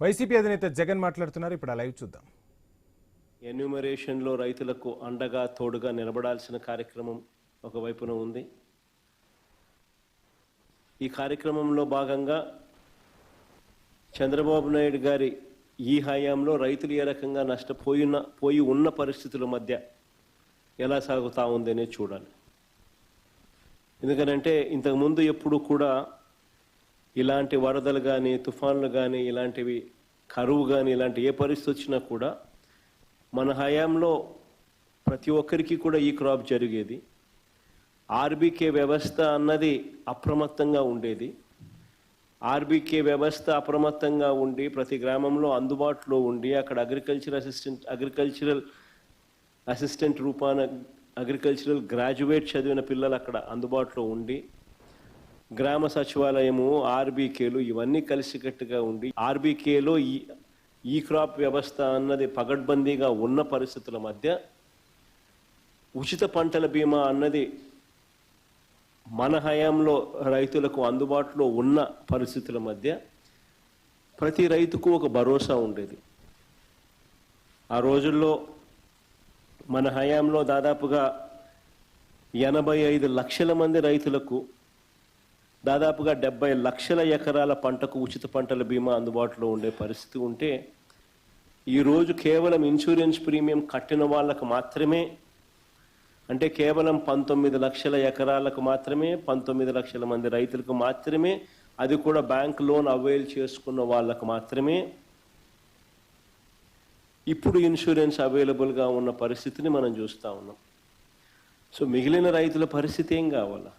YCP అధినేత జగన్ మాట్లాడుతున్నారు. ఇప్పుడు ఆ లైవ్ చూద్దాం. ఎన్యూమరేషన్లో రైతులకు అండగా తోడుగా నిలబడాల్సిన కార్యక్రమం ఒకవైపున ఉంది. ఈ కార్యక్రమంలో భాగంగా చంద్రబాబు నాయుడు గారి ఈ హయాంలో రైతులు ఏ రకంగా నష్టపోయి ఉన్న పరిస్థితుల మధ్య ఎలా సాగుతూ ఉందనే చూడాలి. ఎందుకనంటే ఇంతకుముందు ఎప్పుడు కూడా ఇలాంటి వరదలు కానీ తుఫాన్లు కానీ ఇలాంటివి కరువు కానీ ఇలాంటి ఏ పరిస్థితి వచ్చినా కూడా మన హయాంలో ప్రతి ఒక్కరికి కూడా ఈ క్రాప్ జరిగేది. ఆర్బీకే వ్యవస్థ అన్నది అప్రమత్తంగా ఉండేది. ఆర్బీకే వ్యవస్థ అప్రమత్తంగా ఉండి ప్రతి గ్రామంలో అందుబాటులో ఉండి అక్కడ అగ్రికల్చరల్ అసిస్టెంట్ రూపాన అగ్రికల్చరల్ గ్రాడ్యుయేట్ చదివిన పిల్లలు అక్కడ అందుబాటులో ఉండి గ్రామ సచివాలయము ఆర్బీకేలు ఇవన్నీ కలిసికట్టుగా ఉండి ఆర్బీకేలో ఈ క్రాప్ వ్యవస్థ అన్నది పగడ్బందీగా ఉన్న పరిస్థితుల మధ్య ఉచిత పంటల బీమా అన్నది మన హయాంలో రైతులకు అందుబాటులో ఉన్న పరిస్థితుల మధ్య ప్రతి రైతుకు ఒక భరోసా ఉండేది. ఆ రోజుల్లో మన హయాంలో దాదాపుగా 85 లక్షల మంది రైతులకు దాదాపుగా 70 లక్షల ఎకరాల పంటకు ఉచిత పంటల బీమా అందుబాటులో ఉండే పరిస్థితి ఉంటే ఈరోజు కేవలం ఇన్సూరెన్స్ ప్రీమియం కట్టిన వాళ్ళకు మాత్రమే, అంటే కేవలం 19 లక్షల ఎకరాలకు మాత్రమే, 19 లక్షల మంది రైతులకు మాత్రమే, అది కూడా బ్యాంక్ లోన్ అవైల్ చేసుకున్న వాళ్ళకు మాత్రమే ఇప్పుడు ఇన్సూరెన్స్ అవైలబుల్గా ఉన్న పరిస్థితిని మనం చూస్తూ ఉన్నాం. సో మిగిలిన రైతుల పరిస్థితి ఏం కావాలా?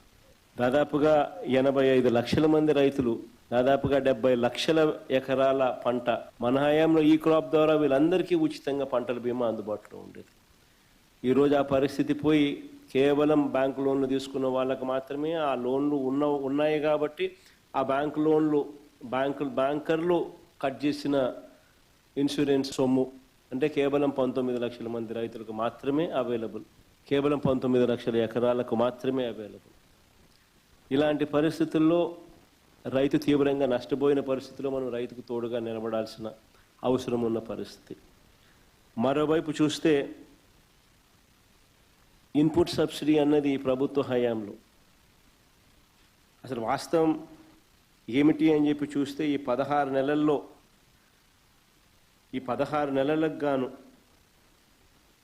దాదాపుగా 85 లక్షల మంది రైతులు, దాదాపుగా 70 లక్షల ఎకరాల పంట మన హయాంలో ఈ క్రాప్ ద్వారా వీళ్ళందరికీ ఉచితంగా పంటల బీమా అందుబాటులో ఉండేది. ఈరోజు ఆ పరిస్థితి పోయి కేవలం బ్యాంకు లోన్లు తీసుకున్న వాళ్ళకు మాత్రమే ఆ లోన్లు ఉన్నాయి కాబట్టి ఆ బ్యాంకు లోన్లు బ్యాంకర్లు కట్ చేసిన ఇన్సూరెన్స్ సొమ్ము అంటే కేవలం 19 లక్షల మంది రైతులకు మాత్రమే అవైలబుల్, కేవలం 19 లక్షల ఎకరాలకు మాత్రమే అవైలబుల్. ఇలాంటి పరిస్థితుల్లో రైతు తీవ్రంగా నష్టపోయిన పరిస్థితిలో మనం రైతుకు తోడుగా నిలబడాల్సిన అవసరం ఉన్న పరిస్థితి. మరోవైపు చూస్తే ఇన్పుట్ సబ్సిడీ అన్నది ప్రభుత్వ హయాంలో అసలు వాస్తవం ఏమిటి అని చెప్పి చూస్తే ఈ 16 నెలలకు గాను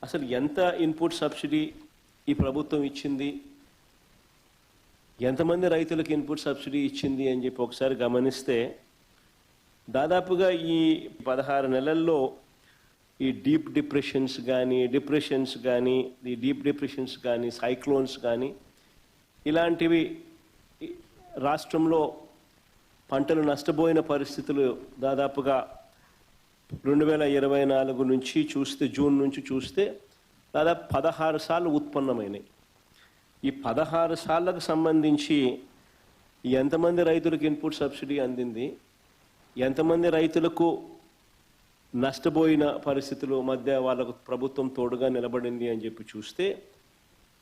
అసలు ఎంత ఇన్పుట్ సబ్సిడీ ఈ ప్రభుత్వం ఇచ్చింది, ఎంతమంది రైతులకు ఇన్పుట్ సబ్సిడీ ఇచ్చింది అని చెప్పి ఒకసారి గమనిస్తే దాదాపుగా ఈ 16 నెలల్లో ఈ డీప్ డిప్రెషన్స్ కానీ సైక్లోన్స్ కానీ ఇలాంటివి రాష్ట్రంలో పంటలు నష్టపోయిన పరిస్థితులు దాదాపుగా 2024 నుంచి చూస్తే జూన్ నుంచి చూస్తే దాదాపు 16 సార్లు ఉత్పన్నమైనాయి. ఈ 16 సార్లకు సంబంధించి ఎంతమంది రైతులకు ఇన్పుట్ సబ్సిడీ అందింది, ఎంతమంది రైతులకు నష్టపోయిన పరిస్థితుల మధ్య వాళ్ళకు ప్రభుత్వం తోడుగా నిలబడింది అని చెప్పి చూస్తే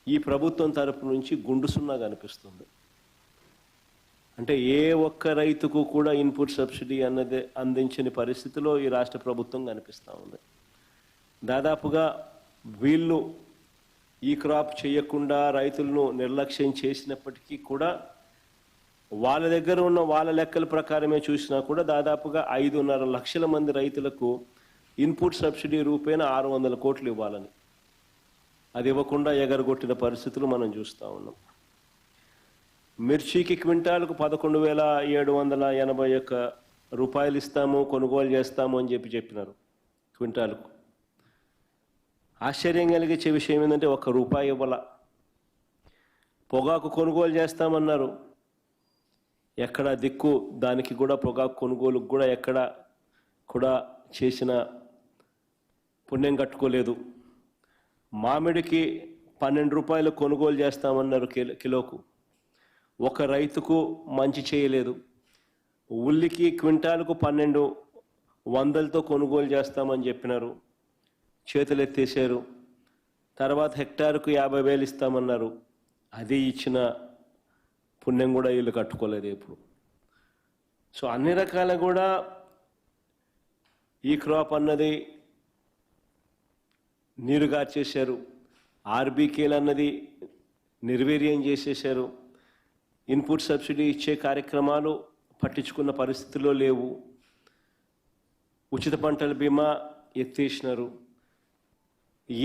ఈ ప్రభుత్వం తరపు నుంచి గుండు సున్నా కనిపిస్తుంది. అంటే ఏ ఒక్క రైతుకు కూడా ఇన్పుట్ సబ్సిడీ అన్నది అందించని పరిస్థితిలో ఈ రాష్ట్ర ప్రభుత్వం కనిపిస్తూ ఉంది. దాదాపుగా వీళ్ళు ఈ క్రాప్ చేయకుండా రైతులను నిర్లక్ష్యం చేసినప్పటికీ కూడా వాళ్ళ దగ్గర ఉన్న వాళ్ళ లెక్కల ప్రకారమే చూసినా కూడా దాదాపుగా 5.5 లక్షల మంది రైతులకు ఇన్పుట్ సబ్సిడీ రూపేణ 600 కోట్లు ఇవ్వాలని అది ఇవ్వకుండా ఎగరగొట్టిన పరిస్థితులు మనం చూస్తూ ఉన్నాం. మిర్చికి క్వింటాలకు 11,781 రూపాయలు ఇస్తాము, కొనుగోలు చేస్తాము అని చెప్పినారు క్వింటాలకు. ఆశ్చర్యం కలిగించే విషయం ఏంటంటే ₹1 ఇవ్వాల. పొగాకు కొనుగోలు చేస్తామన్నారు, ఎక్కడ దిక్కు దానికి కూడా పొగాకు కొనుగోలుకు కూడా ఎక్కడ కూడా చేసిన పుణ్యం కట్టుకోలేదు. మామిడికి ₹12 కొనుగోలు చేస్తామన్నారు కిలోకు, ఒక రైతుకు మంచి చేయలేదు. ఉల్లికి క్వింటాలకు 1200తో కొనుగోలు చేస్తామని చెప్పినారు, చేతులు ఎత్తేసారు. తర్వాత హెక్టార్కు 50,000 ఇస్తామన్నారు, అది ఇచ్చిన పుణ్యం కూడా వీళ్ళు కట్టుకోలేదు ఇప్పుడు. సో అన్ని రకాల కూడా ఈ క్రాప్ అన్నది నీరుగార్చేశారు, ఆర్బీకేలు అన్నది నిర్వీర్యం చేసేశారు, ఇన్పుట్ సబ్సిడీ ఇచ్చే కార్యక్రమాలు పట్టించుకున్న పరిస్థితుల్లో లేవు, ఉచిత పంటల బీమా ఎత్తేసినారు.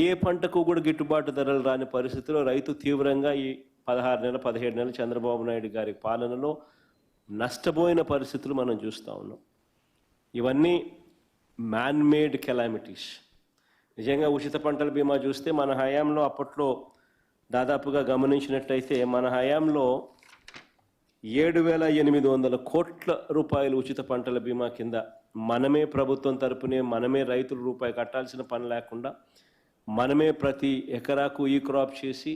ఏ పంటకు కూడా గిట్టుబాటు ధరలు రాని పరిస్థితిలో రైతు తీవ్రంగా ఈ 16 నెలలు 17 నెలలు చంద్రబాబు నాయుడు గారి పాలనలో నష్టపోయిన పరిస్థితులు మనం చూస్తూ ఉన్నాం. ఇవన్నీ మ్యాన్మేడ్ కెలామిటీస్. నిజంగా ఉచిత పంటల బీమా చూస్తే మన హయాంలో అప్పట్లో దాదాపుగా గమనించినట్టయితే మన హయాంలో 7,800 కోట్ల రూపాయలు ఉచిత పంటల బీమా కింద మనమే ప్రభుత్వం తరపునే మనమే రైతులు రూపాయి కట్టాల్సిన పని లేకుండా మనమే ప్రతి ఎకరాకు ఈ క్రాప్ చేసి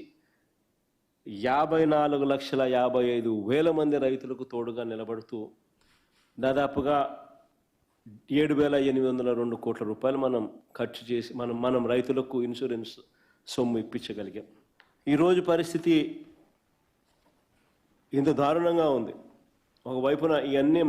54,55,000 మంది రైతులకు తోడుగా నిలబడుతూ దాదాపుగా 7,802 కోట్ల రూపాయలు మనం ఖర్చు చేసి మనం రైతులకు ఇన్సూరెన్స్ సొమ్ము ఇప్పించగలిగాం. ఈరోజు పరిస్థితి ఇంత దారుణంగా ఉంది. ఒకవైపున ఇవన్నీ